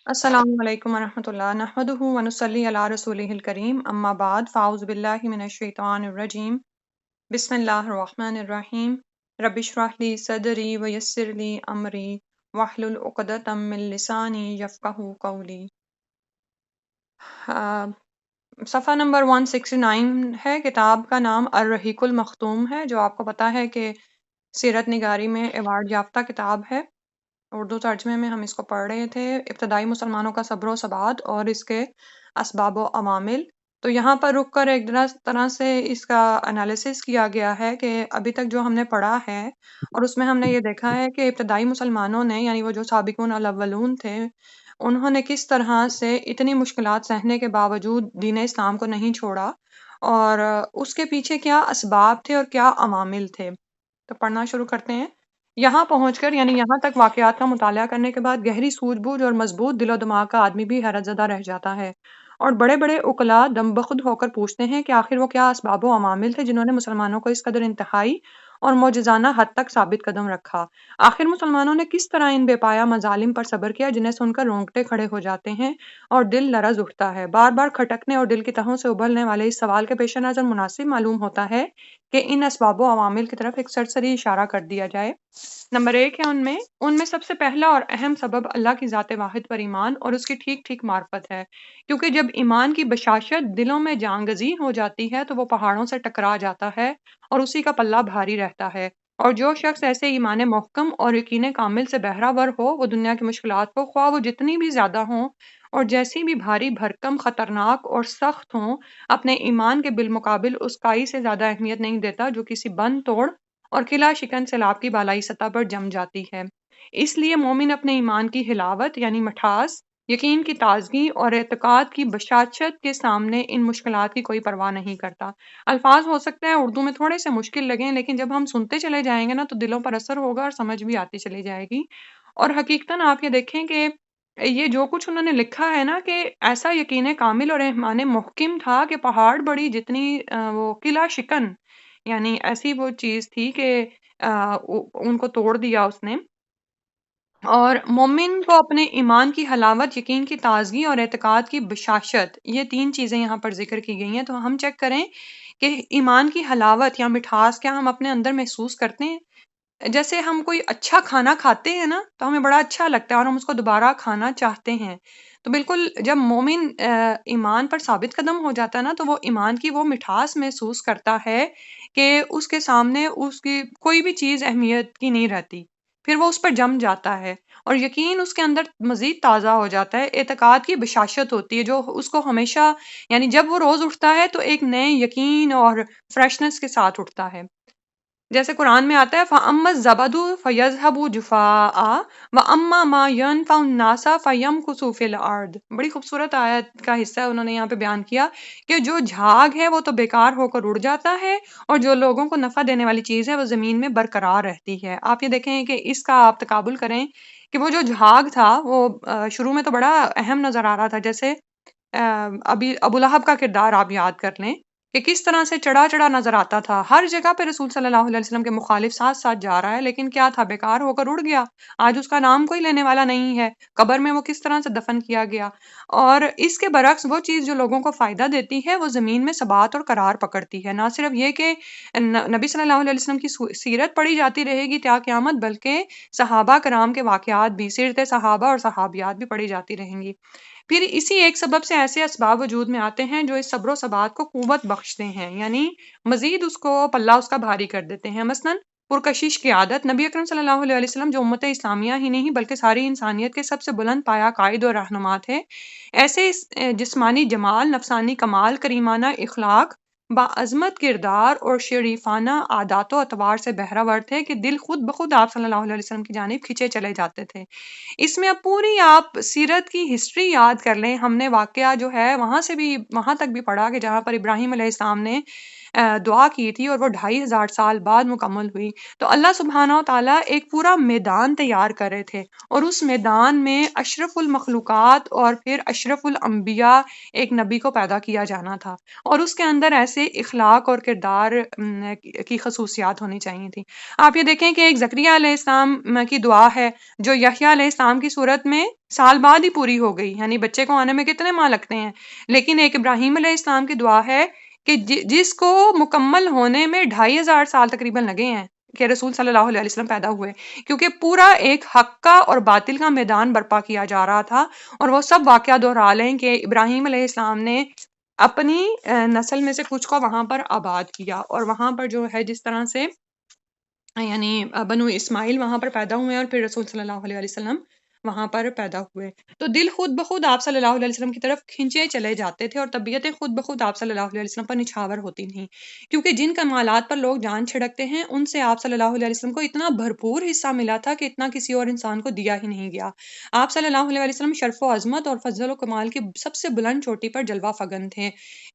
السلام علیکم ورحمۃ اللہ نحمدہ ونصلی علی رسولہ الکریم اما بعد فاعوذ باللہ من الشیطان الرجیم بسم اللہ الرحمن الرحیم رب اشرح لی صدری ویسر لی امری واحلل عقدۃ من لسانی یفقہوا قولی۔ آ، صفحہ نمبر 169 ہے، کتاب کا نام الرحیق المختوم ہے، جو آپ کو پتہ ہے کہ سیرت نگاری میں ایوارڈ یافتہ کتاب ہے۔ اردو ترجمے میں ہم اس کو پڑھ رہے تھے، ابتدائی مسلمانوں کا صبر و ثبات اور اس کے اسباب و عوامل۔ تو یہاں پر رک کر ایک طرح سے اس کا انالیسس کیا گیا ہے کہ ابھی تک جو ہم نے پڑھا ہے، اور اس میں ہم نے یہ دیکھا ہے کہ ابتدائی مسلمانوں نے، یعنی وہ جو سابقون الاولون تھے، انہوں نے کس طرح سے اتنی مشکلات سہنے کے باوجود دین اسلام کو نہیں چھوڑا، اور اس کے پیچھے کیا اسباب تھے اور کیا عوامل تھے۔ تو پڑھنا شروع کرتے ہیں۔ یہاں پہنچ کر، یعنی یہاں تک واقعات کا مطالعہ کرنے کے بعد، گہری سوجھ بوجھ اور مضبوط دل و دماغ کا آدمی بھی حیرت زدہ رہ جاتا ہے، اور بڑے بڑے عقلاء دم بخود ہو کر پوچھتے ہیں کہ آخر وہ کیا اسباب و عوامل تھے جنہوں نے مسلمانوں کو اس قدر انتہائی اور معجزانہ حد تک ثابت قدم رکھا۔ آخر مسلمانوں نے کس طرح ان بے پایا مظالم پر صبر کیا جنہیں سن کر رونگٹے کھڑے ہو جاتے ہیں اور دل لرز اٹھتا ہے۔ بار بار کھٹکنے اور دل کی تہوں سے ابلنے والے اس سوال کے پیش نظر مناسب معلوم ہوتا ہے کہ ان اسباب و عوامل کی طرف ایک سرسری اشارہ کر دیا جائے۔ نمبر 1 ہے ان میں سب سے پہلا اور اہم سبب اللہ کی ذات واحد پر ایمان اور اس کی ٹھیک ٹھیک معرفت ہے، کیونکہ جب ایمان کی بشاشت دلوں میں جانگزی ہو جاتی ہے تو وہ پہاڑوں سے ٹکرا جاتا ہے اور اسی کا پلہ بھاری رہتا ہے، اور جو شخص ایسے ایمان محکم اور یقین کامل سے بہرہ ہو، وہ دنیا کی مشکلات کو، خواہ وہ جتنی بھی زیادہ ہوں اور جیسی بھی بھاری بھرکم، خطرناک اور سخت ہوں، اپنے ایمان کے بالمقابل اس کائی سے زیادہ اہمیت نہیں دیتا جو کسی بند توڑ اور قلعہ شکن سیلاب کی بالائی سطح پر جم جاتی ہے۔ اس لیے مومن اپنے ایمان کی حلاوت یعنی مٹھاس، یقین کی تازگی اور اعتقاد کی بشاشت کے سامنے ان مشکلات کی کوئی پرواہ نہیں کرتا۔ الفاظ ہو سکتا ہے اردو میں تھوڑے سے مشکل لگیں، لیکن جب ہم سنتے چلے جائیں گے نا تو دلوں پر اثر ہوگا اور سمجھ بھی آتی چلی جائے گی۔ اور حقیقتاً آپ یہ دیکھیں کہ یہ جو کچھ انہوں نے لکھا ہے نا، کہ ایسا یقین کامل اور ایمان محکم تھا کہ پہاڑ بڑی جتنی وہ قلعہ شکن، یعنی ایسی وہ چیز تھی کہ ان کو توڑ دیا اس نے۔ اور مومن کو اپنے ایمان کی حلاوت، یقین کی تازگی اور اعتقاد کی بشاشت، یہ 3 چیزیں یہاں پر ذکر کی گئی ہیں۔ تو ہم چیک کریں کہ ایمان کی حلاوت یا مٹھاس کیا ہم اپنے اندر محسوس کرتے ہیں؟ جیسے ہم کوئی اچھا کھانا کھاتے ہیں نا تو ہمیں بڑا اچھا لگتا ہے اور ہم اس کو دوبارہ کھانا چاہتے ہیں۔ تو بالکل جب مومن ایمان پر ثابت قدم ہو جاتا ہے نا، تو وہ ایمان کی وہ مٹھاس محسوس کرتا ہے کہ اس کے سامنے اس کی کوئی بھی چیز اہمیت کی نہیں رہتی، پھر وہ اس پر جم جاتا ہے اور یقین اس کے اندر مزید تازہ ہو جاتا ہے۔ اعتقاد کی بشاشت ہوتی ہے جو اس کو ہمیشہ، یعنی جب وہ روز اٹھتا ہے تو ایک نئے یقین اور فریشنس کے ساتھ اٹھتا ہے۔ جیسے قرآن میں آتا ہے فَأَمَّا الزَّبَدُ فَيَذْهَبُ جُفَاءً وَأَمَّا مَا يَنفَعُ النَّاسَ فَيَمْكُثُ فِي الْأَرْضِ۔ بڑی خوبصورت آیت کا حصہ انہوں نے یہاں پہ بیان کیا کہ جو جھاگ ہے وہ تو بیکار ہو کر اڑ جاتا ہے، اور جو لوگوں کو نفع دینے والی چیز ہے وہ زمین میں برقرار رہتی ہے۔ آپ یہ دیکھیں کہ اس کا آپ تقابل کریں کہ وہ جو جھاگ تھا وہ شروع میں تو بڑا اہم نظر آ رہا تھا، جیسے ابھی ابو لہب کا کردار آپ یاد کر لیں کہ کس طرح سے چڑھا چڑھا نظر آتا تھا، ہر جگہ پہ رسول صلی اللہ علیہ وسلم کے مخالف ساتھ ساتھ جا رہا ہے، لیکن کیا تھا، بیکار ہو کر اڑ گیا، آج اس کا نام کوئی لینے والا نہیں ہے، قبر میں وہ کس طرح سے دفن کیا گیا۔ اور اس کے برعکس وہ چیز جو لوگوں کو فائدہ دیتی ہے وہ زمین میں ثبات اور قرار پکڑتی ہے۔ نہ صرف یہ کہ نبی صلی اللہ علیہ وسلم کی سیرت پڑھی جاتی رہے گی تا قیامت، بلکہ صحابہ کرام کے واقعات بھی، سیرت صحابہ اور صحابیات بھی پڑھی جاتی رہیں گی۔ پھر اسی ایک سبب سے ایسے اسباب وجود میں آتے ہیں جو اس صبر و ثبات کو قوت بخشتے ہیں، یعنی مزید اس کو پلہ اس کا بھاری کر دیتے ہیں۔ مثلاً پرکشش کی عادت۔ نبی اکرم صلی اللہ علیہ وسلم جو امت اسلامیہ ہی نہیں بلکہ ساری انسانیت کے سب سے بلند پایہ قائد اور رہنما تھے، ایسے جسمانی جمال، نفسانی کمال، کریمانہ اخلاق، باعظمت کردار اور شریفانہ عادات و اطوار سے بہرہ تھے کہ دل خود بخود آپ صلی اللہ علیہ وسلم کی جانب کھنچے چلے جاتے تھے۔ اس میں اب پوری آپ سیرت کی ہسٹری یاد کر لیں، ہم نے واقعہ جو ہے وہاں سے بھی وہاں تک بھی پڑھا کہ جہاں پر ابراہیم علیہ السلام نے دعا کی تھی اور وہ 2500 سال بعد مکمل ہوئی، تو اللہ سبحانہ و تعالیٰ ایک پورا میدان تیار کر رہے تھے، اور اس میدان میں اشرف المخلوقات اور پھر اشرف الانبیاء ایک نبی کو پیدا کیا جانا تھا، اور اس کے اندر ایسے اخلاق اور کردار کی خصوصیات ہونی چاہیے تھی۔ آپ یہ دیکھیں کہ ایک زکریا علیہ السلام کی دعا ہے جو یحییٰ علیہ السلام کی صورت میں سال بعد ہی پوری ہو گئی، یعنی بچے کو آنے میں کتنے ماہ لگتے ہیں، لیکن ایک ابراہیم علیہ السلام کی دعا ہے کہ جس کو مکمل ہونے میں 2500 سال تقریباً لگے ہیں کہ رسول صلی اللہ علیہ وسلم پیدا ہوئے، کیونکہ پورا ایک حق کا اور باطل کا میدان برپا کیا جا رہا تھا، اور وہ سب واقعہ دہرا لیں کہ ابراہیم علیہ السلام نے اپنی نسل میں سے کچھ کو وہاں پر آباد کیا، اور وہاں پر جو ہے جس طرح سے یعنی بنو اسماعیل وہاں پر پیدا ہوئے اور پھر رسول صلی اللہ علیہ وسلم وہاں پر پیدا ہوئے، تو دل خود بخود آپ صلی اللہ علیہ وسلم کی طرف کھینچے چلے جاتے تھے، اور طبیعتیں خود بخود آپ صلی اللہ علیہ وسلم پر نچھاور ہوتی تھیں، کیونکہ جن کمالات پر لوگ جان چھڑکتے ہیں ان سے آپ صلی اللہ علیہ وسلم کو اتنا بھرپور حصہ ملا تھا کہ اتنا کسی اور انسان کو دیا ہی نہیں گیا۔ آپ صلی اللہ علیہ وسلم شرف و عظمت اور فضل و کمال کی سب سے بلند چوٹی پر جلوہ فگن تھے،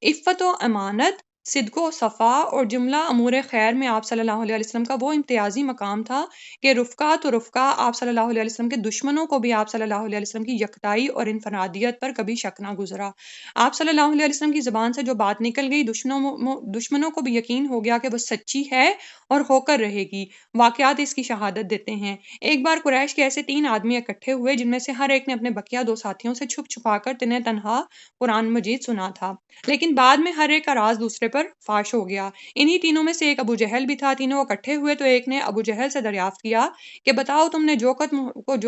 عفت و امانت، صدق و صفا اور جملہ امور خیر میں آپ صلی اللہ علیہ وسلم کا وہ امتیازی مقام تھا کہ رفقا تو رفقا، آپ صلی اللہ علیہ وسلم کے دشمنوں کو بھی آپ صلی اللہ علیہ وسلم کی یکتائی اور انفرادیت پر کبھی شک نہ گزرا۔ آپ صلی اللہ علیہ وسلم کی زبان سے جو بات نکل گئی دشمنوں کو بھی یقین ہو گیا کہ وہ سچی ہے اور ہو کر رہے گی، واقعات اس کی شہادت دیتے ہیں۔ ایک بار قریش کے ایسے 3 آدمی اکٹھے ہوئے جن میں سے ہر ایک نے اپنے بقیہ 2 ساتھیوں سے چھپ چھپا کر تنہیں تنہا قرآن مجید سنا تھا، لیکن بعد میں ہر ایک کا راز دوسرے پر فاش ہو گیا۔ انہی تینوں میں سے ایک ابو جہل بھی تھا۔ تینوں اکٹھے ہوئے تو ایک نے ابو جہل سے دریافت کیا کہ بتاؤ تم نے جو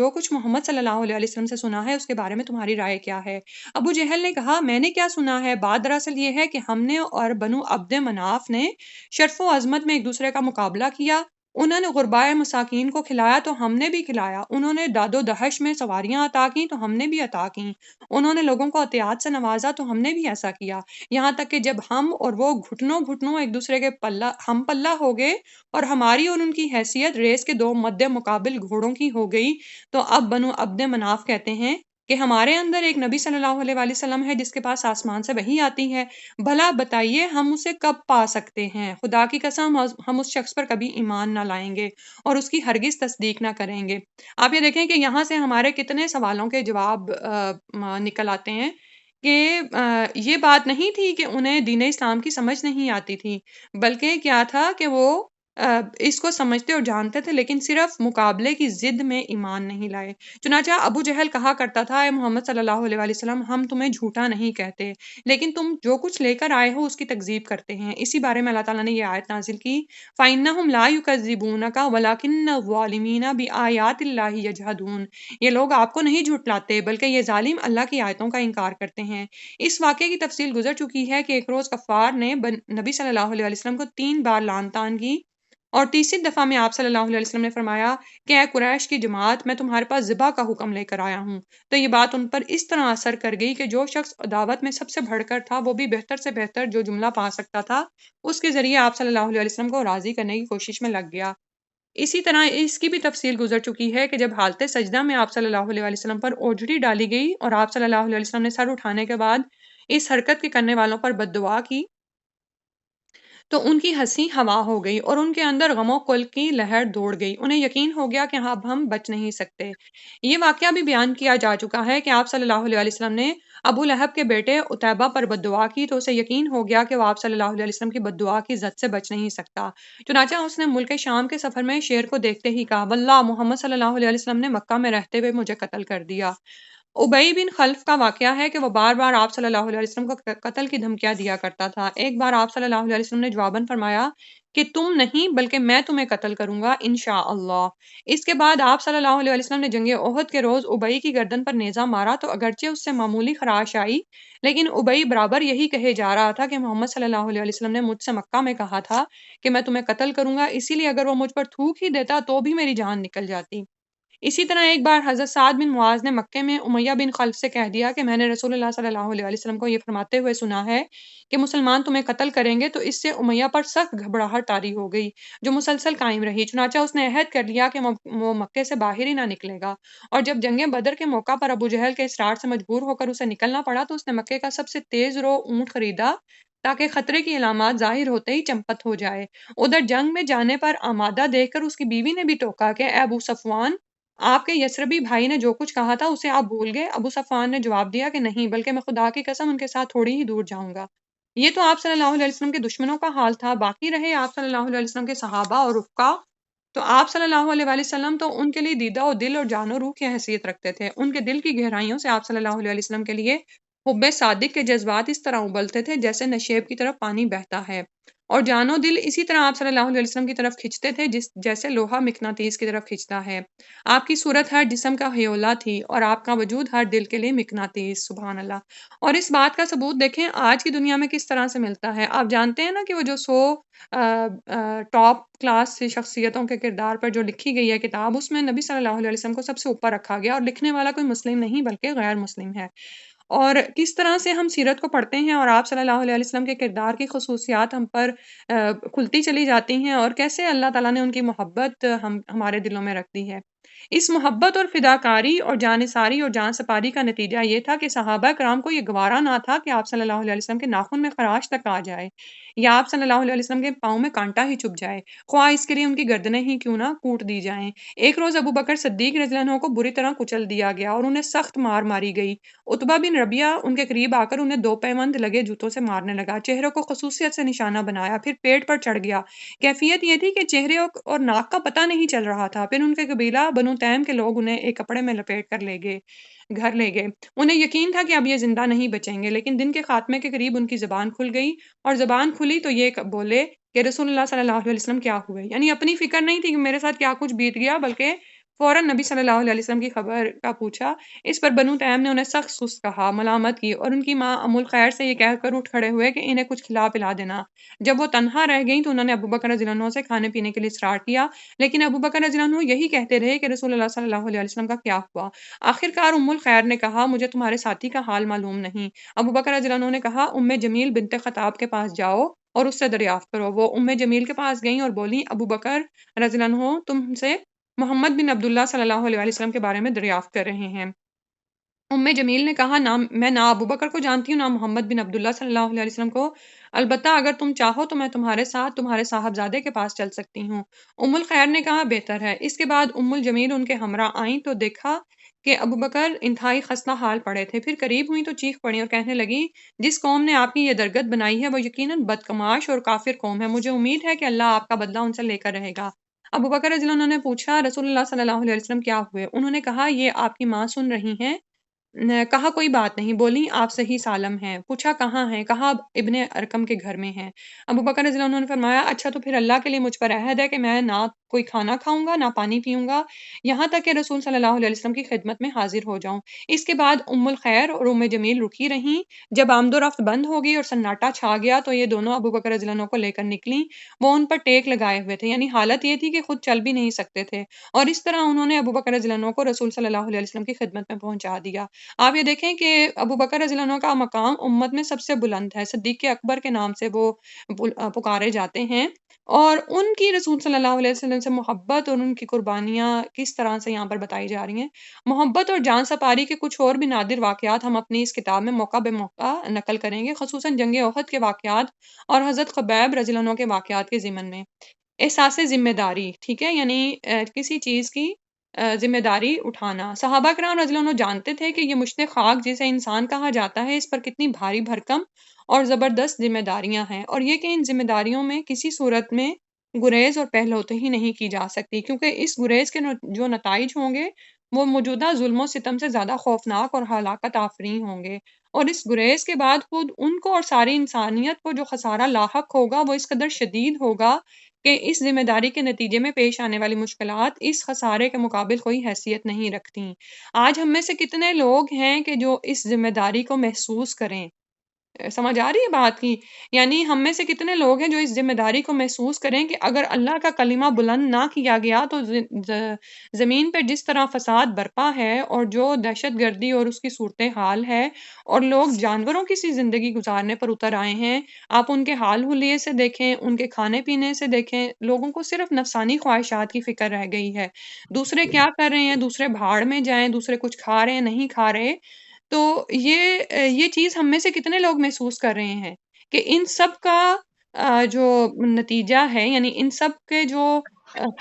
کچھ محمد صلی اللہ علیہ وسلم سے سنا ہے اس کے بارے میں تمہاری رائے کیا ہے؟ ابو جہل نے کہا میں نے کیا سنا ہے، بات دراصل یہ ہے کہ ہم نے اور بنو عبد مناف نے شرف و عظمت میں ایک دوسرے کا مقابلہ کیا، انہوں نے غربائے مساکین کو کھلایا تو ہم نے بھی کھلایا، انہوں نے داد و دہش میں سواریاں عطا کی تو ہم نے بھی عطا کی، انہوں نے لوگوں کو عطیات سے نوازا تو ہم نے بھی ایسا کیا، یہاں تک کہ جب ہم اور وہ گھٹنوں گھٹنوں ایک دوسرے کے پلہ ہو گئے اور ہماری اور ان کی حیثیت ریس کے 2 مد مقابل گھوڑوں کی ہو گئی، تو اب بنو عبد مناف کہتے ہیں کہ ہمارے اندر ایک نبی صلی اللہ علیہ وآلہ وسلم ہے جس کے پاس آسمان سے وحی آتی ہے، بھلا بتائیے ہم اسے کب پا سکتے ہیں؟ خدا کی قسم ہم اس شخص پر کبھی ایمان نہ لائیں گے اور اس کی ہرگز تصدیق نہ کریں گے۔ آپ یہ دیکھیں کہ یہاں سے ہمارے کتنے سوالوں کے جواب نکل آتے ہیں کہ یہ بات نہیں تھی کہ انہیں دین اسلام کی سمجھ نہیں آتی تھی، بلکہ کیا تھا کہ وہ اس کو سمجھتے اور جانتے تھے لیکن صرف مقابلے کی ضد میں ایمان نہیں لائے۔ چنانچہ ابو جہل کہا کرتا تھا اے محمد صلی اللہ علیہ وآلہ وسلم ہم تمہیں جھوٹا نہیں کہتے، لیکن تم جو کچھ لے کر آئے ہو اس کی تکذیب کرتے ہیں۔ اسی بارے میں اللہ تعالیٰ نے یہ آیت نازل کی فَإِنَّهُمْ لَا يُكَذِّبُونَكَ وَلَكِنَّ الظَّالِمِينَ بِآيَاتِ اللَّهِ يَجْحَدُونَ، یہ لوگ آپ کو نہیں جھٹلاتے بلکہ یہ ظالم اللہ کی آیتوں کا انکار کرتے ہیں۔ اس واقعے کی تفصیل گزر چکی ہے کہ ایک روز کفار نے نبی صلی اللہ علیہ وسلم کو 3 بار لعن طعن کی، اور تیسری دفعہ میں آپ صلی اللہ علیہ وسلم نے فرمایا کہ اے قریش کی جماعت میں تمہارے پاس ذبح کا حکم لے کر آیا ہوں، تو یہ بات ان پر اس طرح اثر کر گئی کہ جو شخص دعوت میں سب سے بڑھ کر تھا وہ بھی بہتر سے بہتر جو جملہ پا سکتا تھا اس کے ذریعے آپ صلی اللہ علیہ وسلم کو راضی کرنے کی کوشش میں لگ گیا۔ اسی طرح اس کی بھی تفصیل گزر چکی ہے کہ جب حالت سجدہ میں آپ صلی اللہ علیہ وسلم پر اوجڑی ڈالی گئی اور آپ صلی اللہ علیہ وسلم نے سر اٹھانے کے بعد اس حرکت کے کرنے والوں پر بد دعا کی تو ان کی ہنسی ہوا ہو گئی اور ان کے اندر غم و کل کی لہر دوڑ گئی، انہیں یقین ہو گیا کہ اب ہم بچ نہیں سکتے۔ یہ واقعہ بھی بیان کیا جا چکا ہے کہ آپ صلی اللہ علیہ وسلم نے ابو لہب کے بیٹے عتیبہ پر بد دعا کی تو اسے یقین ہو گیا کہ وہ آپ صلی اللہ علیہ وسلم کی بد دعا کی زد سے بچ نہیں سکتا، چنانچہ اس نے ملک شام کے سفر میں شیر کو دیکھتے ہی کہا واللہ محمد صلی اللہ علیہ وسلم نے مکہ میں رہتے ہوئے مجھے قتل کر دیا۔ ابی بن خلف کا واقعہ ہے کہ وہ بار بار آپ صلی اللہ علیہ وسلم کو قتل کی دھمکیاں دیا کرتا تھا۔ ایک بار آپ صلی اللہ علیہ وسلم نے جواباً فرمایا کہ تم نہیں بلکہ میں تمہیں قتل کروں گا انشاءاللہ۔ اس کے بعد آپ صلی اللہ علیہ وسلم نے جنگ احد کے روز ابی کی گردن پر نیزہ مارا تو اگرچہ اس سے معمولی خراش آئی لیکن ابی برابر یہی کہے جا رہا تھا کہ محمد صلی اللہ علیہ وسلم نے مجھ سے مکہ میں کہا تھا کہ میں تمہیں قتل کروں گا، اسی لیے اگر وہ مجھ پر تھوک ہی دیتا تو بھی میری جان نکل جاتی۔ اسی طرح ایک بار حضرت سعد بن معاذ نے مکے میں امیہ بن خلف سے کہہ دیا کہ میں نے رسول اللہ صلی اللہ علیہ وسلم کو یہ فرماتے ہوئے سنا ہے کہ مسلمان تمہیں قتل کریں گے، تو اس سے امیہ پر سخت گھبراہٹ طاری ہو گئی جو مسلسل قائم رہی، چنانچہ اس نے عہد کر لیا کہ وہ مکے سے باہر ہی نہ نکلے گا، اور جب جنگ بدر کے موقع پر ابو جہل کے اصرار سے مجبور ہو کر اسے نکلنا پڑا تو اس نے مکے کا سب سے تیز رو اونٹ خریدا تاکہ خطرے کی علامات ظاہر ہوتے ہی چمپت ہو جائے۔ ادھر جنگ میں جانے پر آمادہ دیکھ کر اس کی بیوی نے بھی ٹوکا کہ اے ابو صفوان، آپ کے یسربی بھائی نے جو کچھ کہا تھا اسے آپ بھول گئے؟ ابو صفوان نے جواب دیا کہ نہیں، بلکہ میں خدا کی قسم ان کے ساتھ تھوڑی ہی دور جاؤں گا۔ یہ تو آپ صلی اللہ علیہ وسلم کے دشمنوں کا حال تھا، باقی رہے آپ صلی اللہ علیہ وسلم کے صحابہ اور رفقا، تو آپ صلی اللہ علیہ وآلہ وسلم تو ان کے لیے دیدہ و دل اور جان و روح کی حیثیت رکھتے تھے۔ ان کے دل کی گہرائیوں سے آپ صلی اللہ علیہ وسلم کے لیے حب صادق کے جذبات اس طرح ابلتے تھے جیسے نشیب کی طرف پانی بہتا ہے، اور جان و دل اسی طرح آپ صلی اللہ علیہ وسلم کی طرف کھنچتے تھے جیسے لوہا مقناطیس کی طرف کھنچتا ہے۔ آپ کی صورت ہر جسم کا ہیولا تھی اور آپ کا وجود ہر دل کے لیے مقناطیس، سبحان اللہ۔ اور اس بات کا ثبوت دیکھیں آج کی دنیا میں کس طرح سے ملتا ہے۔ آپ جانتے ہیں نا کہ وہ جو 100 ٹاپ کلاس شخصیتوں کے کردار پر جو لکھی گئی ہے کتاب، اس میں نبی صلی اللہ علیہ وسلم کو سب سے اوپر رکھا گیا، اور لکھنے والا کوئی مسلم نہیں بلکہ غیر مسلم ہے۔ اور کس طرح سے ہم سیرت کو پڑھتے ہیں اور آپ صلی اللہ علیہ وسلم کے کردار کی خصوصیات ہم پر کھلتی چلی جاتی ہیں، اور کیسے اللہ تعالیٰ نے ان کی محبت ہمارے دلوں میں رکھ دی ہے۔ اس محبت اور فداکاری اور جانثاری اور جان سپاری کا نتیجہ یہ تھا کہ صحابہ کرام کو یہ گوارا نہ تھا کہ آپ صلی اللہ علیہ وسلم کے ناخن میں خراش تک آ جائے، یا آپ صلی اللہ علیہ وسلم کے پاؤں میں کانٹا ہی چبھ جائے، خواہ اس کے لیے ان کی گردنیں ہی کیوں نہ کوٹ دی جائیں۔ ایک روز ابو بکر صدیق رضی اللہ عنہ کو بری طرح کچل دیا گیا اور انہیں سخت مار ماری گئی۔ عتبہ بن ربیعہ ان کے قریب آ کر انہیں 2 پیوند لگے جوتوں سے مارنے لگا، چہروں کو خصوصیت سے نشانہ بنایا، پھر پیٹ پر چڑھ گیا۔ کیفیت یہ تھی کہ چہرے اور ناک کا پتہ نہیں چل رہا تھا۔ پھر ان کے قبیلہ بنو تیم کے لوگ انہیں ایک کپڑے میں لپیٹ کر گھر لے گئے۔ انہیں یقین تھا کہ اب یہ زندہ نہیں بچیں گے، لیکن دن کے خاتمے کے قریب ان کی زبان کھل گئی، اور زبان کھلی تو یہ بولے کہ رسول اللہ صلی اللہ علیہ وسلم کیا ہوئے؟ یعنی اپنی فکر نہیں تھی کہ میرے ساتھ کیا کچھ بیت گیا، بلکہ فوراً نبی صلی اللہ علیہ وسلم کی خبر کا پوچھا۔ اس پر بنو تیم نے انہیں سخت سست کہا، ملامت کی، اور ان کی ماں ام الخیر سے یہ کہہ کر اٹھ کھڑے ہوئے کہ انہیں کچھ کھلا پلا دینا۔ جب وہ تنہا رہ گئیں تو انہوں نے ابو بکر رضی اللہ عنہ سے کھانے پینے کے لیے اصرار کیا، لیکن ابو بکر رضی اللہ عنہ یہی کہتے رہے کہ رسول اللہ صلی اللہ علیہ وسلم کا کیا ہوا۔ آخرکار ام الخیر نے کہا، مجھے تمہارے ساتھی کا حال معلوم نہیں۔ ابو بکر رضی اللہ عنہ نے کہا، ام جمیل بنت خطاب کے پاس جاؤ اور اس سے دریافت کرو۔ وہ ام جمیل کے پاس گئیں اور بولی، ابو بکر رضی اللہ عنہ تم سے محمد بن عبداللہ صلی اللہ علیہ وسلم کے بارے میں دریافت کر رہے ہیں۔ ام جمیل نے کہا، میں نہ ابو بکر کو جانتی ہوں نہ محمد بن عبداللہ صلی اللہ علیہ وسلم کو، البتہ اگر تم چاہو تو میں تمہارے ساتھ تمہارے صاحبزادے کے پاس چل سکتی ہوں۔ ام الخیر نے کہا، بہتر ہے۔ اس کے بعد ام الجمیل ان کے ہمراہ آئیں تو دیکھا کہ ابو بکر انتہائی خستہ حال پڑے تھے، پھر قریب ہوئیں تو چیخ پڑی اور کہنے لگی، جس قوم نے آپ کی یہ درگت بنائی ہے وہ یقیناً بدکماش اور کافر قوم ہے، مجھے امید ہے کہ اللہ آپ کا بدلہ ان سے لے کر رہے گا۔ ابو بکر رضی اللہ عنہ نے پوچھا، رسول اللہ صلی اللہ علیہ وسلم کیا ہوئے؟ انہوں نے کہا، یہ آپ کی ماں سن رہی ہیں۔ کہا، کوئی بات نہیں، بولی آپ صحیح سالم ہیں؟ پوچھا، کہاں ہیں؟ کہا، ابن ارکم کے گھر میں ہیں۔ ابو بکر رضی اللہ عنہ نے فرمایا، اچھا تو پھر اللہ کے لیے مجھ پر عہد ہے کہ میں نہ کوئی کھانا کھاؤں گا نہ پانی پیوں گا یہاں تک کہ رسول صلی اللہ علیہ وسلم کی خدمت میں حاضر ہو جاؤں۔ اس کے بعد ام الخیر اور ام جمیل رکی رہیں۔ جب آمد و رفت بند ہو گئی اور سناٹا چھا گیا تو یہ دونوں ابو بکر رضی اللہ عنہ کو لے کر نکلیں۔ وہ ان پر ٹیک لگائے ہوئے تھے، یعنی حالت یہ تھی کہ خود چل بھی نہیں سکتے تھے، اور اس طرح انہوں نے ابو بکر رضی اللہ عنہ کو رسول صلی اللہ علیہ وسلم کی خدمت میں پہنچا دیا۔ آپ یہ دیکھیں کہ ابو بکر رضی اللہ عنہ کا مقام امت میں سب سے بلند ہے، صدیق اکبر کے نام سے وہ پکارے جاتے ہیں، اور ان کی رسول صلی اللہ علیہ وسلم سے محبت اور ان کی قربانیاں کس طرح سے یہاں پر بتائی جا رہی ہیں۔ محبت اور جان سپاری کے کچھ اور بھی نادر واقعات ہم اپنی اس کتاب میں موقع بے موقع نقل کریں گے، خصوصاً جنگ احد کے واقعات اور حضرت خبیب رضی اللہ عنہ کے واقعات کے ضمن میں۔ احساس ذمہ داری، ٹھیک ہے، یعنی کسی چیز کی ذمہ داری اٹھانا۔ صحابہ کرام رضی اللہ عنہ جانتے تھے کہ یہ مشت خاک جسے انسان کہا جاتا ہے، اس پر کتنی بھاری بھرکم اور زبردست ذمہ داریاں ہیں، اور یہ کہ ان ذمہ داریوں میں کسی صورت میں گریز اور پہلوتے ہی نہیں کی جا سکتی، کیونکہ اس گریز کے جو نتائج ہوں گے وہ موجودہ ظلم و ستم سے زیادہ خوفناک اور ہلاکت آفرین ہوں گے، اور اس گریز کے بعد خود ان کو اور ساری انسانیت کو جو خسارہ لاحق ہوگا وہ اس قدر شدید ہوگا کہ اس ذمہ داری کے نتیجے میں پیش آنے والی مشکلات اس خسارے کے مقابل کوئی حیثیت نہیں رکھتیں۔ آج ہم میں سے کتنے لوگ ہیں کہ جو اس ذمہ داری کو محسوس کریں؟ سمجھ آ رہی ہے بات کی؟ یعنی ہم میں سے کتنے لوگ ہیں جو اس ذمہ داری کو محسوس کریں کہ اگر اللہ کا کلمہ بلند نہ کیا گیا تو زمین پر جس طرح فساد برپا ہے اور جو دہشت گردی اور اس کی صورتحال ہے، اور لوگ جانوروں کی سی زندگی گزارنے پر اتر آئے ہیں، آپ ان کے حال حلیے سے دیکھیں، ان کے کھانے پینے سے دیکھیں، لوگوں کو صرف نفسانی خواہشات کی فکر رہ گئی ہے۔ دوسرے کیا کر رہے ہیں، دوسرے بھاڑ میں جائیں، دوسرے کچھ کھا رہے ہیں نہیں کھا رہے، تو یہ چیز ہم میں سے کتنے لوگ محسوس کر رہے ہیں کہ ان سب کا جو نتیجہ ہے، یعنی ان سب کے جو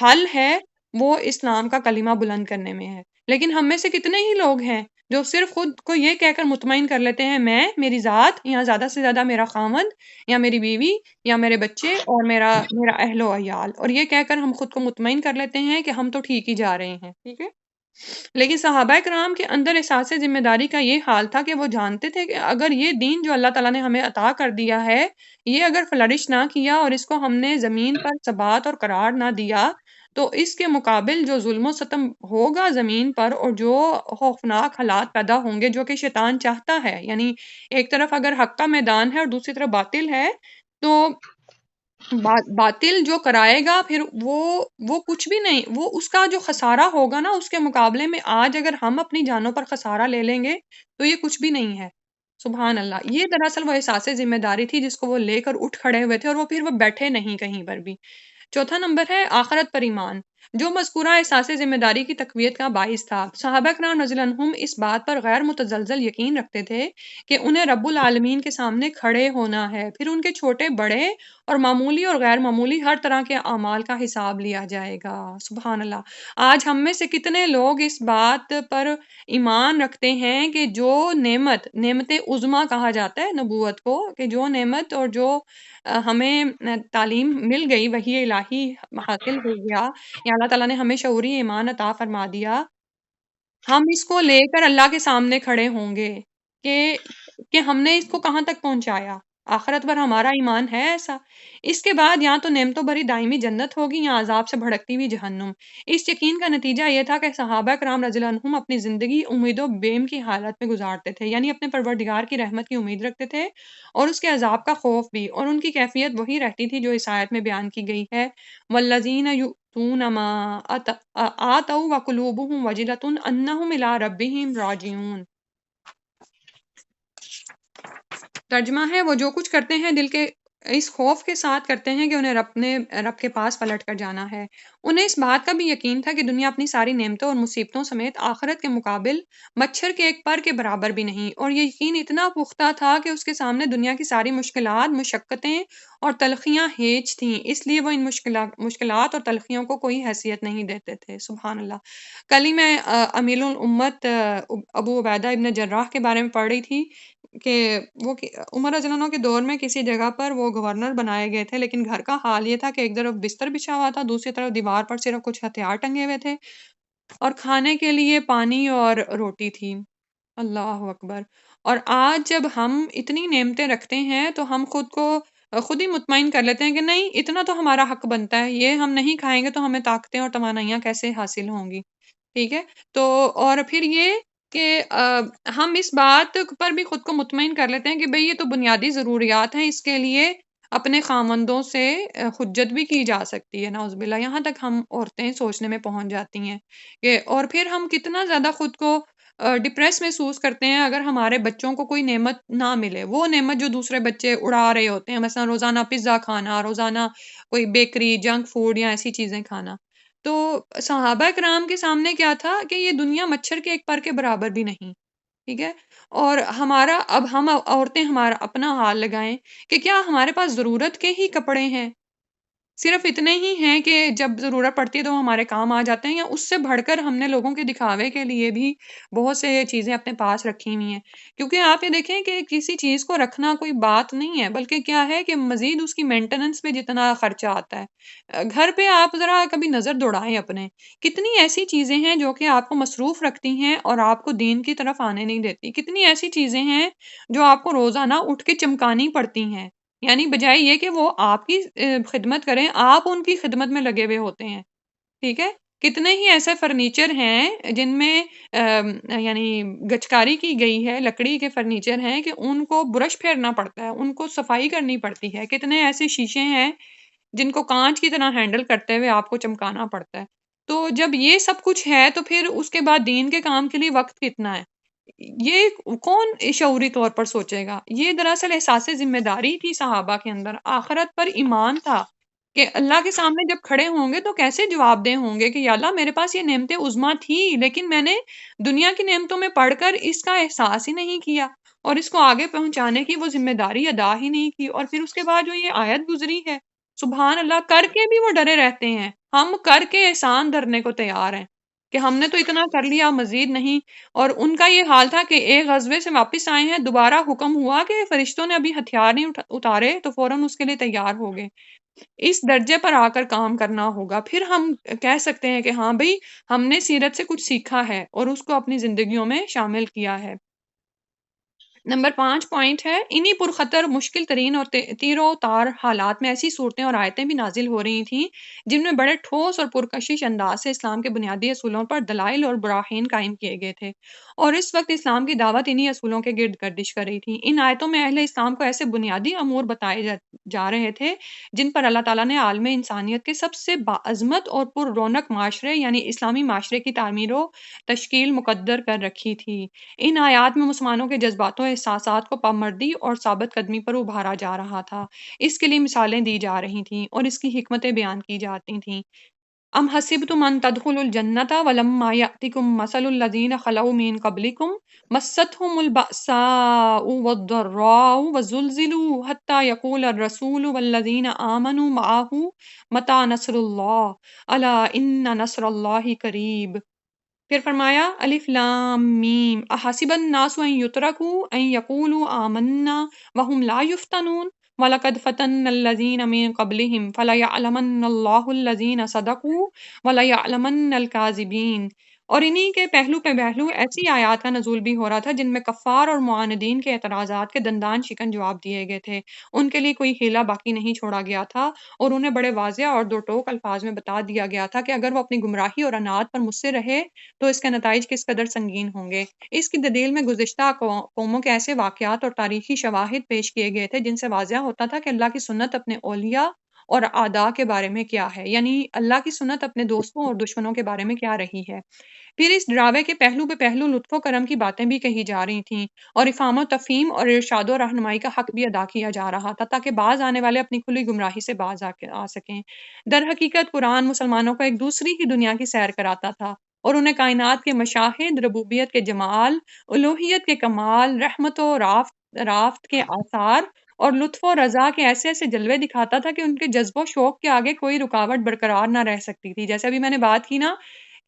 حل ہے وہ اسلام کا کلمہ بلند کرنے میں ہے۔ لیکن ہم میں سے کتنے ہی لوگ ہیں جو صرف خود کو یہ کہہ کر مطمئن کر لیتے ہیں، میں، میری ذات، یا زیادہ سے زیادہ میرا خاوند یا میری بیوی یا میرے بچے اور میرا اہل و عیال، اور یہ کہہ کر ہم خود کو مطمئن کر لیتے ہیں کہ ہم تو ٹھیک ہی جا رہے ہیں، ٹھیک ہے۔ لیکن صحابہ کرام کے اندر احساس ذمہ داری کا یہ حال تھا کہ وہ جانتے تھے کہ اگر یہ دین جو اللہ تعالیٰ نے ہمیں عطا کر دیا ہے، یہ اگر فلرش نہ کیا اور اس کو ہم نے زمین پر ثبات اور قرار نہ دیا، تو اس کے مقابل جو ظلم و ستم ہوگا زمین پر، اور جو خوفناک حالات پیدا ہوں گے جو کہ شیطان چاہتا ہے، یعنی ایک طرف اگر حق کا میدان ہے اور دوسری طرف باطل ہے، تو باطل جو کرائے گا پھر وہ کچھ بھی نہیں، وہ اس کا جو خسارہ ہوگا نا، اس کے مقابلے میں آج اگر ہم اپنی جانوں پر خسارہ لے لیں گے تو یہ کچھ بھی نہیں ہے۔ سبحان اللہ، یہ دراصل وہ احساس ذمہ داری تھی جس کو وہ لے کر اٹھ کھڑے ہوئے تھے، اور وہ پھر وہ بیٹھے نہیں کہیں پر بھی۔ چوتھا نمبر ہے آخرت پر ایمان، جو مذکورہ احساس ذمہ داری کی تقویت کا باعث تھا۔ صحابہ کرام رضی اللہ عنہم اس بات پر غیر متزلزل یقین رکھتے تھے کہ انہیں رب العالمین کے سامنے کھڑے ہونا ہے، پھر ان کے چھوٹے بڑے اور معمولی اور غیر معمولی ہر طرح کے اعمال کا حساب لیا جائے گا۔ سبحان اللہ، آج ہم میں سے کتنے لوگ اس بات پر ایمان رکھتے ہیں کہ جو نعمت عظمیٰ کہا جاتا ہے نبوت کو، کہ جو نعمت اور جو ہمیں تعلیم مل گئی، وحی الہی حاصل ہو گیا، یا اللہ تعالیٰ نے ہمیں شعوری ایمان عطا فرما دیا، ہم اس کو لے کر اللہ کے سامنے کھڑے ہوں گے کہ ہم نے اس کو کہاں تک پہنچایا۔ آخرت پر ہمارا ایمان ہے ایسا؟ اس کے بعد یا تو نعمتوں بھری دائمی جنت ہوگی یا عذاب سے بھڑکتی ہوئی جہنم۔ اس یقین کا نتیجہ یہ تھا کہ صحابہ کرام رضی اللہ عنہم اپنی زندگی امید و بیم کی حالت میں گزارتے تھے، یعنی اپنے پروردگار کی رحمت کی امید رکھتے تھے اور اس کے عذاب کا خوف بھی، اور ان کی کیفیت وہی رہتی تھی جو اس آیت میں بیان کی گئی ہے، والذین یؤتون ما آتوا وقلوبهم وجلۃ انہم الی ربہم راجعون۔ ترجمہ ہے، وہ جو کچھ کرتے ہیں دل کے اس خوف کے ساتھ کرتے ہیں کہ انہیں رب کے پاس پلٹ کر جانا ہے۔ انہیں اس بات کا بھی یقین تھا کہ دنیا اپنی ساری نعمتوں اور مصیبتوں سمیت آخرت کے مقابل مچھر کے ایک پر کے برابر بھی نہیں، اور یہ یقین اتنا پختہ تھا کہ اس کے سامنے دنیا کی ساری مشکلات، مشقتیں اور تلخیاں ہیج تھیں، اس لیے وہ ان مشکلات اور تلخیوں کو کوئی حیثیت نہیں دیتے تھے۔ سبحان اللہ۔ کل ہی میں امیر الامت ابو عبیدہ ابن جراح کے بارے میں پڑھ رہی تھی کہ وہ عمر رضی اللہ عنہ کے دور میں کسی جگہ پر وہ گورنر بنائے گئے تھے، لیکن گھر کا حال یہ تھا کہ ایک طرف بستر بچھا ہوا تھا، دوسری طرف دیوار پر صرف کچھ ہتھیار ٹنگے ہوئے تھے، اور کھانے کے لیے پانی اور روٹی تھی۔ اللہ اکبر۔ اور آج جب ہم اتنی نعمتیں رکھتے ہیں تو ہم خود کو خود ہی مطمئن کر لیتے ہیں کہ نہیں، اتنا تو ہمارا حق بنتا ہے، یہ ہم نہیں کھائیں گے تو ہمیں طاقتیں اور توانائیاں کیسے حاصل ہوں گی، ٹھیک ہے۔ تو اور پھر یہ کہ ہم اس بات پر بھی خود کو مطمئن کر لیتے ہیں کہ بھئی یہ تو بنیادی ضروریات ہیں، اس کے لیے اپنے خامندوں سے حجت بھی کی جا سکتی ہے، نعوذ باللہ، یہاں تک ہم عورتیں سوچنے میں پہنچ جاتی ہیں کہ، اور پھر ہم کتنا زیادہ خود کو ڈپریس محسوس کرتے ہیں اگر ہمارے بچوں کو کوئی نعمت نہ ملے، وہ نعمت جو دوسرے بچے اڑا رہے ہوتے ہیں، مثلا روزانہ پیزا کھانا، روزانہ کوئی بیکری، جنک فوڈ یا ایسی چیزیں کھانا۔ تو صحابہ کرام کے سامنے کیا تھا کہ یہ دنیا مچھر کے ایک پر کے برابر بھی نہیں، ٹھیک ہے۔ اور اب ہم عورتیں ہمارا اپنا حال لگائیں کہ کیا ہمارے پاس ضرورت کے ہی کپڑے ہیں، صرف اتنے ہی ہیں کہ جب ضرورت پڑتی ہے تو وہ ہمارے کام آ جاتے ہیں، یا اس سے بڑھ کر ہم نے لوگوں کے دکھاوے کے لیے بھی بہت سے چیزیں اپنے پاس رکھی ہوئی ہیں؟ کیونکہ آپ یہ دیکھیں کہ کسی چیز کو رکھنا کوئی بات نہیں ہے، بلکہ کیا ہے کہ مزید اس کی مینٹیننس پہ جتنا خرچہ آتا ہے۔ گھر پہ آپ ذرا کبھی نظر دوڑائیں اپنے، کتنی ایسی چیزیں ہیں جو کہ آپ کو مصروف رکھتی ہیں اور آپ کو دین کی طرف آنے نہیں دیتی، کتنی ایسی چیزیں ہیں جو آپ کو روزانہ اٹھ کے چمکانی پڑتی ہیں، یعنی بجائے یہ کہ وہ آپ کی خدمت کریں، آپ ان کی خدمت میں لگے ہوئے ہوتے ہیں، ٹھیک ہے۔ کتنے ہی ایسے فرنیچر ہیں جن میں یعنی گچکاری کی گئی ہے، لکڑی کے فرنیچر ہیں کہ ان کو برش پھیرنا پڑتا ہے، ان کو صفائی کرنی پڑتی ہے، کتنے ایسے شیشے ہیں جن کو کانچ کی طرح ہینڈل کرتے ہوئے آپ کو چمکانا پڑتا ہے۔ تو جب یہ سب کچھ ہے تو پھر اس کے بعد دین کے کام کے لیے وقت کتنا ہے؟ یہ کون شعوری طور پر سوچے گا؟ یہ دراصل احساس ذمہ داری تھی صحابہ کے اندر، آخرت پر ایمان تھا کہ اللہ کے سامنے جب کھڑے ہوں گے تو کیسے جواب دہ ہوں گے کہ یا اللہ، میرے پاس یہ نعمتیں عظمیٰ تھی لیکن میں نے دنیا کی نعمتوں میں پڑھ کر اس کا احساس ہی نہیں کیا، اور اس کو آگے پہنچانے کی وہ ذمہ داری ادا ہی نہیں کی۔ اور پھر اس کے بعد جو یہ آیت گزری ہے، سبحان اللہ، کر کے بھی وہ ڈرے رہتے ہیں، ہم کر کے احسان دھرنے کو تیار ہیں کہ ہم نے تو اتنا کر لیا، مزید نہیں۔ اور ان کا یہ حال تھا کہ ایک غزوے سے واپس آئے ہیں، دوبارہ حکم ہوا کہ فرشتوں نے ابھی ہتھیار نہیں اتارے تو فوراً اس کے لیے تیار ہو گئے۔ اس درجے پر آ کر کام کرنا ہوگا، پھر ہم کہہ سکتے ہیں کہ ہاں بھئی ہم نے سیرت سے کچھ سیکھا ہے اور اس کو اپنی زندگیوں میں شامل کیا ہے۔ نمبر 5 پوائنٹ ہے، انہی پرخطر، مشکل ترین اور تیر و تار حالات میں ایسی صورتیں اور آیتیں بھی نازل ہو رہی تھیں جن میں بڑے ٹھوس اور پرکشش انداز سے اسلام کے بنیادی اصولوں پر دلائل اور براہین قائم کیے گئے تھے، اور اس وقت اسلام کی دعوت انہی اصولوں کے گرد گردش کر رہی تھی۔ ان آیتوں میں اہل اسلام کو ایسے بنیادی امور بتائے جا رہے تھے جن پر اللہ تعالیٰ نے عالم انسانیت کے سب سے باعظمت اور پر رونق معاشرے یعنی اسلامی معاشرے کی تعمیر و تشکیل مقدر کر رکھی تھی۔ ان آیات میں مسلمانوں کے جذبات و احساسات کو پامردی اور ثابت قدمی پر ابھارا جا رہا تھا، اس کے لیے مثالیں دی جا رہی تھیں اور اس کی حکمتیں بیان کی جاتی تھیں۔ ام حسبتم ان تدخلوا الجنة ولما يأتكم مثل الذين خلوا من قبلكم مستهم البأساء والضراء وزلزلوا حتى يقول الرسول والذين آمنوا معه متى نصر الله ألا إن نصر الله قريب۔ پھر فرمایا الف لام میم احسب الناس ان یترکوا ان یقولوا آمنا وهم لا یفتنون وَلَقَدْ فَتَنَّا الَّذِينَ مِن قَبْلِهِمْ فَلَيَعْلَمَنَّ اللَّهُ الَّذِينَ صَدَقُوا وَلَيَعْلَمَنَّ الْكَاذِبِينَ۔ اور انہی کے پہلو پہ پہلو ایسی آیات کا نزول بھی ہو رہا تھا جن میں کفار اور معاندین کے اعتراضات کے دندان شکن جواب دیے گئے تھے، ان کے لیے کوئی ہیلہ باقی نہیں چھوڑا گیا تھا، اور انہیں بڑے واضح اور دو ٹوک الفاظ میں بتا دیا گیا تھا کہ اگر وہ اپنی گمراہی اور عناد پر مصر رہے تو اس کے نتائج کس قدر سنگین ہوں گے۔ اس کی دلیل میں گزشتہ قوموں کے ایسے واقعات اور تاریخی شواہد پیش کیے گئے تھے جن سے واضح ہوتا تھا کہ اللہ کی سنت اپنے اولیاء اور اعداء کے بارے میں کیا ہے، یعنی اللہ کی سنت اپنے دوستوں اور دشمنوں کے بارے میں کیا رہی ہے۔ پھر اس ڈراوے کے پہلو پہ پہلو لطف و کرم کی باتیں بھی کہی جا رہی تھیں اور افہام و تفہیم اور ارشاد و رہنمائی کا حق بھی ادا کیا جا رہا تھا تاکہ باز آنے والے اپنی کھلی گمراہی سے باز آ سکیں۔ در حقیقت قرآن مسلمانوں کو ایک دوسری ہی دنیا کی سیر کراتا تھا اور انہیں کائنات کے مشاہد، ربوبیت کے جمال، الوہیت کے کمال، رحمت و رافت کے آثار اور لطف و رضا کے ایسے ایسے جلوے دکھاتا تھا کہ ان کے جذب و شوق کے آگے کوئی رکاوٹ برقرار نہ رہ سکتی تھی۔ جیسے ابھی میں نے بات کی نا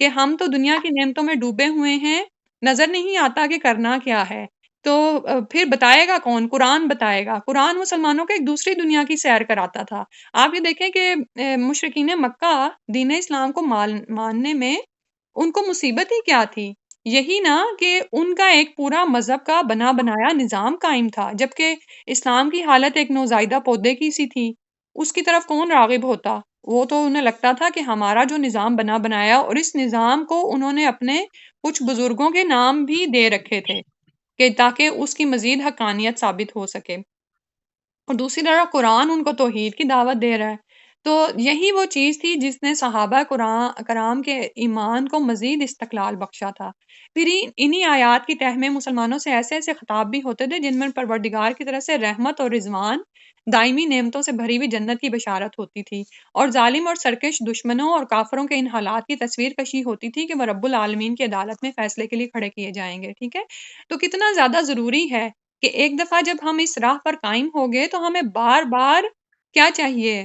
کہ ہم تو دنیا کی نعمتوں میں ڈوبے ہوئے ہیں، نظر نہیں آتا کہ کرنا کیا ہے، تو پھر بتائے گا کون؟ قرآن بتائے گا۔ قرآن مسلمانوں کو ایک دوسری دنیا کی سیر کراتا تھا۔ آپ یہ دیکھیں کہ مشرکین مکہ دین اسلام کو ماننے میں ان کو مصیبت ہی کیا تھی؟ یہی نا کہ ان کا ایک پورا مذہب کا بنا بنایا نظام قائم تھا، جبکہ اسلام کی حالت ایک نوزائیدہ پودے کی سی تھی۔ اس کی طرف کون راغب ہوتا؟ وہ تو انہیں لگتا تھا کہ ہمارا جو نظام بنا بنایا، اور اس نظام کو انہوں نے اپنے کچھ بزرگوں کے نام بھی دے رکھے تھے کہ تاکہ اس کی مزید حقانیت ثابت ہو سکے، اور دوسری طرف قرآن ان کو توحید کی دعوت دے رہا ہے۔ تو یہی وہ چیز تھی جس نے صحابہ کرام کے ایمان کو مزید استقلال بخشا تھا۔ پھر انہی آیات کی تہ میں مسلمانوں سے ایسے ایسے خطاب بھی ہوتے تھے جن میں پروردگار کی طرف سے رحمت اور رضوان، دائمی نعمتوں سے بھری ہوئی جنت کی بشارت ہوتی تھی، اور ظالم اور سرکش دشمنوں اور کافروں کے ان حالات کی تصویر کشی ہوتی تھی کہ وہ رب العالمین کی عدالت میں فیصلے کے لیے کھڑے کیے جائیں گے۔ ٹھیک ہے، تو کتنا زیادہ ضروری ہے کہ ایک دفعہ جب ہم اس راہ پر قائم ہو گئے تو ہمیں بار بار کیا چاہیے؟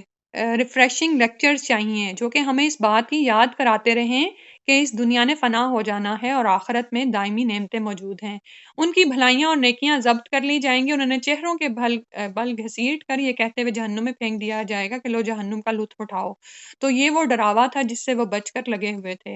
ریفریشنگ لیکچرز چاہیے جو کہ ہمیں اس بات کی یاد کراتے رہیں کہ اس دنیا نے فنا ہو جانا ہے اور آخرت میں دائمی نعمتیں موجود ہیں۔ ان کی بھلائیاں اور نیکیاں ضبط کر لی جائیں گی، اور انہیں چہروں کے بل گھسیٹ کر یہ کہتے ہوئے جہنم میں پھینک دیا جائے گا کہ لو جہنم کا لطف اٹھاؤ۔ تو یہ وہ ڈراوا تھا جس سے وہ بچ کر لگے ہوئے تھے۔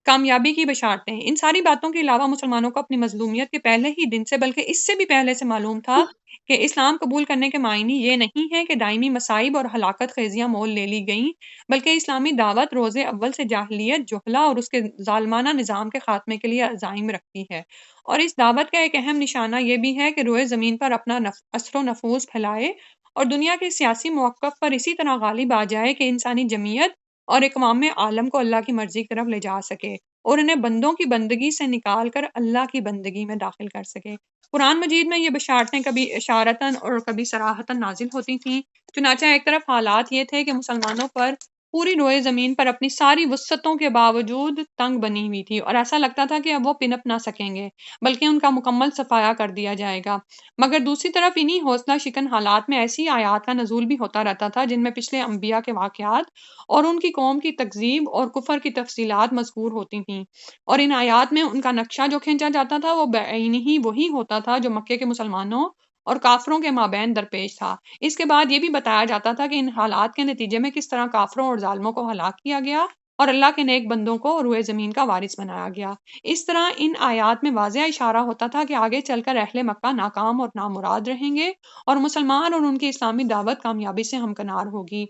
کامیابی کی بشارتیں، ان ساری باتوں کے علاوہ مسلمانوں کو اپنی مظلومیت کے پہلے ہی دن سے بلکہ اس سے بھی پہلے سے معلوم تھا کہ اسلام قبول کرنے کے معنی یہ نہیں ہے کہ دائمی مصائب اور ہلاکت خیزیاں مول لے لی گئیں، بلکہ اسلامی دعوت روز اول سے جاہلیت، جہلا اور اس کے ظالمانہ نظام کے خاتمے کے لیے عزائم رکھتی ہے، اور اس دعوت کا ایک اہم نشانہ یہ بھی ہے کہ روئے زمین پر اپنا اثر و نفوذ پھیلائے اور دنیا کے سیاسی موقف پر اسی طرح غالب آ جائے کہ انسانی جمعیت اور اقوام عالم کو اللہ کی مرضی کی طرف لے جا سکے اور انہیں بندوں کی بندگی سے نکال کر اللہ کی بندگی میں داخل کر سکے۔ قرآن مجید میں یہ بشارتیں کبھی اشارتاً اور کبھی صراحتاً نازل ہوتی تھیں۔ چنانچہ ایک طرف حالات یہ تھے کہ مسلمانوں پر پوری روئے زمین پر اپنی ساری وسعتوں کے باوجود تنگ بنی ہوئی تھی اور ایسا لگتا تھا کہ اب وہ پنپ نہ سکیں گے بلکہ ان کا مکمل صفایا کر دیا جائے گا۔ مگر دوسری طرف انہی حوصلہ شکن حالات میں ایسی آیات کا نزول بھی ہوتا رہتا تھا جن میں پچھلے انبیاء کے واقعات اور ان کی قوم کی تکذیب اور کفر کی تفصیلات مذکور ہوتی تھیں، اور ان آیات میں ان کا نقشہ جو کھینچا جاتا تھا وہ بعینہ ہی وہی ہوتا تھا جو مکے کے مسلمانوں اور کافروں کے مابین درپیش تھا۔ اس کے بعد یہ بھی بتایا جاتا تھا کہ ان حالات کے نتیجے میں کس طرح کافروں اور ظالموں کو ہلاک کیا گیا اور اللہ کے نیک بندوں کو روئے زمین کا وارث بنایا گیا۔ اس طرح ان آیات میں واضح اشارہ ہوتا تھا کہ آگے چل کر اہل مکہ ناکام اور نامراد رہیں گے اور مسلمان اور ان کی اسلامی دعوت کامیابی سے ہمکنار ہوگی۔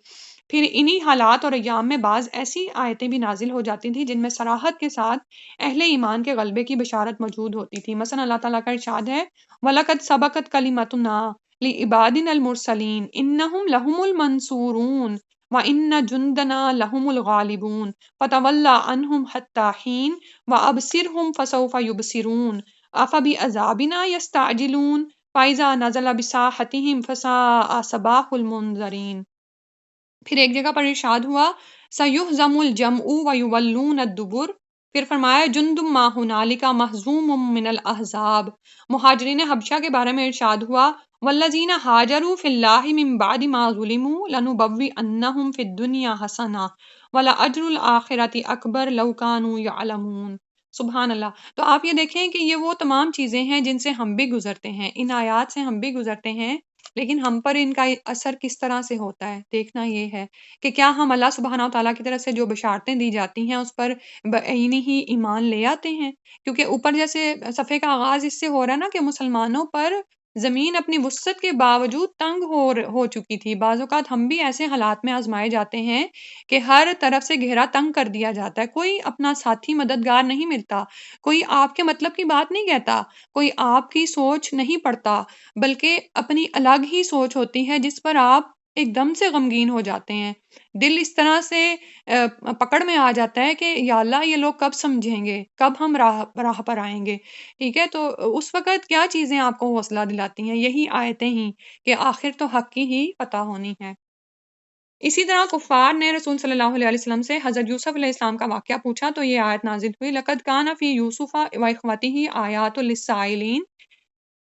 پھر انہی حالات اور ایام میں بعض ایسی آیتیں بھی نازل ہو جاتی تھیں جن میں صراحت کے ساتھ اہل ایمان کے غلبے کی بشارت موجود ہوتی تھی۔ مثلا اللہ تعالیٰ کا ارشاد ہے وَلَقَدْ سَبَقَتْ كَلِمَتُنَا لِعِبَادِنَا الْمُرْسَلِينَ إِنَّهُمْ لَهُمُ الْمَنْصُورُونَ وَإِنَّ جُنْدَنَا لَهُمُ الْغَالِبُونَ فَتَوَلَّ عَنْهُمْ حَتَّىٰ حِينٍ وَأَبْصِرْهُمْ فَسَوْفَ يُبْصِرُونَ أَفَبِعَذَابِنَا يَسْتَعْجِلُونَ فَإِذَا نَزَلَ بِسَاحَتِهِمْ فَسَاءَ صَبَاحُ الْمُنذَرِينَ۔ پھر ایک جگہ پر ارشاد ہوا سَيُهْزَمُ الْجَمْعُ وَيُوَلُّونَ الدُّبُرَ، پھر فرمایا جُندٌ مَّا هُنَالِكَ مَهْزُومٌ مِّنَ الْأَحْزَابِ۔ مہاجرین حبشہ کے بارے میں ارشاد ہوا وَالَّذِينَ هَاجَرُوا فِي اللَّهِ مِن بَعْدِ مَا ظُلِمُوا لَنُبَوِّئَنَّهُمْ فِي الدُّنْيَا حَسَنَةً وَلَأَجْرُ الْآخِرَةِ أَكْبَرُ لَوْ كَانُوا يَعْلَمُونَ۔ سبحان اللہ۔ تو آپ یہ دیکھیں کہ یہ وہ تمام چیزیں ہیں جن سے ہم بھی گزرتے ہیں، ان آیات سے ہم بھی گزرتے ہیں، لیکن ہم پر ان کا اثر کس طرح سے ہوتا ہے دیکھنا یہ ہے کہ کیا ہم اللہ سبحانہ وتعالیٰ کی طرف سے جو بشارتیں دی جاتی ہیں اس پر بعینی ہی ایمان لے آتے ہیں۔ کیونکہ اوپر جیسے صفحے کا آغاز اس سے ہو رہا ہے نا کہ مسلمانوں پر زمین اپنی وسعت کے باوجود تنگ ہو چکی تھی۔ بعض اوقات ہم بھی ایسے حالات میں آزمائے جاتے ہیں کہ ہر طرف سے گھیرا تنگ کر دیا جاتا ہے، کوئی اپنا ساتھی مددگار نہیں ملتا، کوئی آپ کے مطلب کی بات نہیں کہتا، کوئی آپ کی سوچ نہیں پڑتا، بلکہ اپنی الگ ہی سوچ ہوتی ہے جس پر آپ ایک دم سے غمگین ہو جاتے ہیں۔ دل اس طرح سے پکڑ میں آ جاتا ہے کہ یا اللہ یہ لوگ کب سمجھیں گے، کب ہم راہ پر آئیں گے، ٹھیک ہے؟ تو اس وقت کیا چیزیں آپ کو حوصلہ دلاتی ہیں؟ یہی آیتیں ہی کہ آخر تو حق کی ہی فتح ہونی ہے۔ اسی طرح کفار نے رسول صلی اللہ علیہ وسلم سے حضرت یوسف علیہ السلام کا واقعہ پوچھا تو یہ آیت نازل ہوئی لَقَدْ كَانَ فِي يُوسُفَ وَإِخْوَتِهِ آيَاتٌ لِلسَّائِلِينَ۔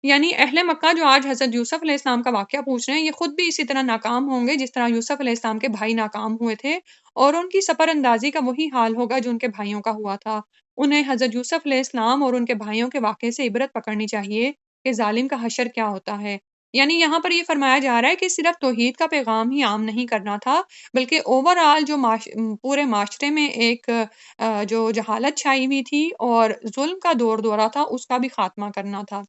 یعنی اہل مکہ جو آج حضرت یوسف علیہ السلام کا واقعہ پوچھ رہے ہیں یہ خود بھی اسی طرح ناکام ہوں گے جس طرح یوسف علیہ السلام کے بھائی ناکام ہوئے تھے، اور ان کی سپر اندازی کا وہی حال ہوگا جو ان کے بھائیوں کا ہوا تھا۔ انہیں حضرت یوسف علیہ السلام اور ان کے بھائیوں کے واقعے سے عبرت پکڑنی چاہیے کہ ظالم کا حشر کیا ہوتا ہے۔ یعنی یہاں پر یہ فرمایا جا رہا ہے کہ صرف توحید کا پیغام ہی عام نہیں کرنا تھا، بلکہ اوورآل جو پورے معاشرے میں ایک جو جہالت چھائی ہوئی تھی اور ظلم کا دور دورہ تھا اس کا بھی خاتمہ کرنا تھا۔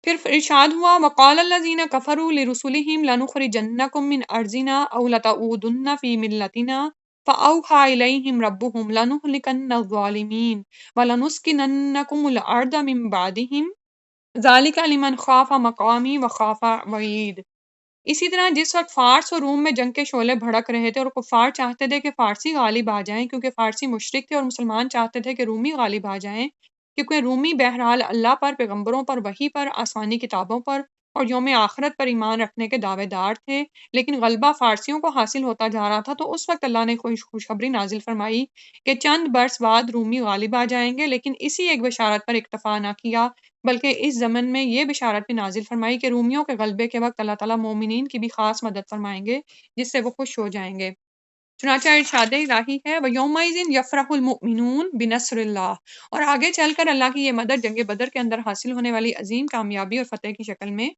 پھر ارشاد ہوا وَقَالَ الَّذِينَ كَفَرُوا لِرُسُلِهِمْ لَنُخْرِجَنَّكُم مِّنْ أَرْضِنَا أَوْ لَتَعُودُنَّ فِي مِلَّتِنَا فَأَوْحَىٰ إِلَيْهِمْ رَبُّهُمْ لَنُهْلِكَنَّ الظَّالِمِينَ وَلَنُسْكِنَنَّكُمُ الْأَرْضَ مِن بَعْدِهِمْ ذَٰلِكَ لِمَنْ خَافَ مَقَامِي وَخَافَ وَعِيدِ۔ اسی طرح جس وقت فارس اور روم میں جنگ کے شعلے بھڑک رہے تھے اور کفار چاہتے تھے کہ فارسی غالب آ جائیں کیونکہ فارسی مشرک تھے، اور مسلمان چاہتے تھے کہ رومی غالب آ جائیں کیونکہ رومی بہرحال اللہ پر، پیغمبروں پر، وحی پر، آسمانی کتابوں پر اور یوم آخرت پر ایمان رکھنے کے دعوے دار تھے، لیکن غلبہ فارسیوں کو حاصل ہوتا جا رہا تھا۔ تو اس وقت اللہ نے خوشخبری نازل فرمائی کہ چند برس بعد رومی غالب آ جائیں گے، لیکن اسی ایک بشارت پر اکتفا نہ کیا بلکہ اس زمن میں یہ بشارت بھی نازل فرمائی کہ رومیوں کے غلبے کے وقت اللہ تعالیٰ مومنین کی بھی خاص مدد فرمائیں گے جس سے وہ خوش ہو جائیں گے۔ چنانچہ ارشاد الہی ہے وَيَوْمَئِذٍ يَفْرَحُ الْمُؤْمِنُونَ بِنَصْرِ اللَّهِ، اور آگے چل کر اللہ کی یہ مدد جنگ بدر کے اندر حاصل ہونے والی عظیم کامیابی اور فتح کی شکل میں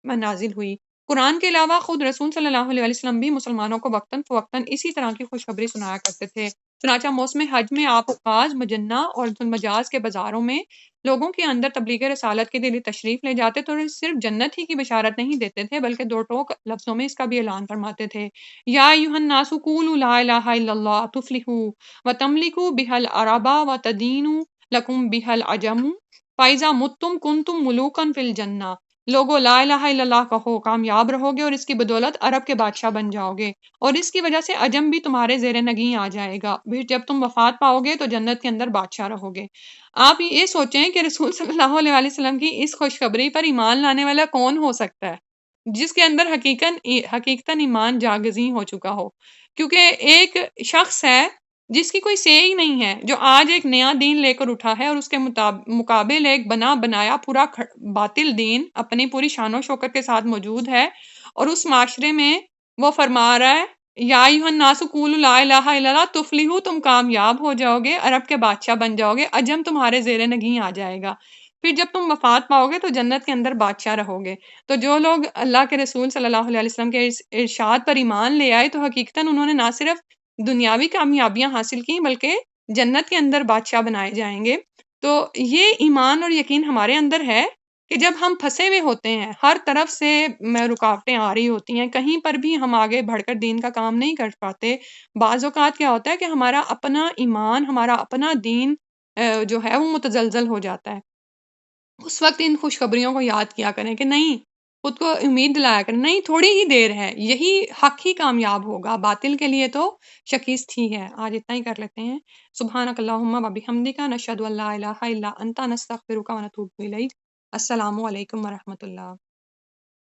نازل ہوئی۔ قرآن کے علاوہ خود رسول صلی اللہ علیہ وسلم بھی مسلمانوں کو وقتاً فوقتاً اسی طرح کی خوشخبری سنایا کرتے تھے۔ چنانچہ موسم حج میں آپ عکاظ، مجنہ اور ذوالمجاز کے بازاروں میں لوگوں کے اندر تبلیغ رسالت کے لیے تشریف لے جاتے تو صرف جنت ہی کی بشارت نہیں دیتے تھے بلکہ دو ٹوک لفظوں میں اس کا بھی اعلان فرماتے تھے یا ایھا الناس قولوا لا الہ الا اللہ تفلحوا وتملکوا بها العرب وتدینوا لکم بها العجم فاذا متم کنتم ملوکا فی الجنہ۔ لوگو لا الہ الا اللہ کہو، کامیاب رہو گے اور اس کی بدولت عرب کے بادشاہ بن جاؤ گے، اور اس کی وجہ سے عجم بھی تمہارے زیر نگیں آ جائے گا، پھر جب تم وفات پاؤ گے تو جنت کے اندر بادشاہ رہو گے۔ آپ یہ سوچیں کہ رسول صلی اللہ علیہ وسلم کی اس خوشخبری پر ایمان لانے والا کون ہو سکتا ہے؟ جس کے اندر حقیقتاً ایمان جاگزیں ہو چکا ہو، کیونکہ ایک شخص ہے جس کی کوئی سے ہی نہیں ہے، جو آج ایک نیا دین لے کر اٹھا ہے اور اس کے مقابل ایک بنا بنایا پورا باطل دین اپنی پوری شان و شوکت کے ساتھ موجود ہے، اور اس معاشرے میں وہ فرما رہا ہے یا ایھا الناس قولوا لا الہ الا اللہ تفلحوا، تم کامیاب ہو جاؤ گے، عرب کے بادشاہ بن جاؤ گے، عجم تمہارے زیر نگین آ جائے گا، پھر جب تم وفات پاؤ گے تو جنت کے اندر بادشاہ رہو گے۔ تو جو لوگ اللہ کے رسول صلی اللہ علیہ وسلم کے اس ارشاد پر ایمان لے آئے، تو حقیقتاً انہوں نے نہ صرف دنیاوی کامیابیاں حاصل کی بلکہ جنت کے اندر بادشاہ بنائے جائیں گے۔ تو یہ ایمان اور یقین ہمارے اندر ہے کہ جب ہم پھنسے ہوئے ہوتے ہیں، ہر طرف سے رکاوٹیں آ رہی ہوتی ہیں، کہیں پر بھی ہم آگے بڑھ کر دین کا کام نہیں کر پاتے، بعض اوقات کیا ہوتا ہے کہ ہمارا اپنا ایمان، ہمارا اپنا دین جو ہے وہ متزلزل ہو جاتا ہے۔ اس وقت ان خوشخبریوں کو یاد کیا کریں کہ نہیں، خود کو امید دلایا کریں، نہیں تھوڑی ہی دیر ہے، یہی حق ہی کامیاب ہوگا، باطل کے لیے تو شکست ہی ہے۔ آج اتنا ہی کر لیتے ہیں۔ سبحانک اللہم و بحمدک، نشہد ان لا الہ الا انت، نستغفرک و نتوب الیک۔ السلام علیکم ورحمۃ اللہ۔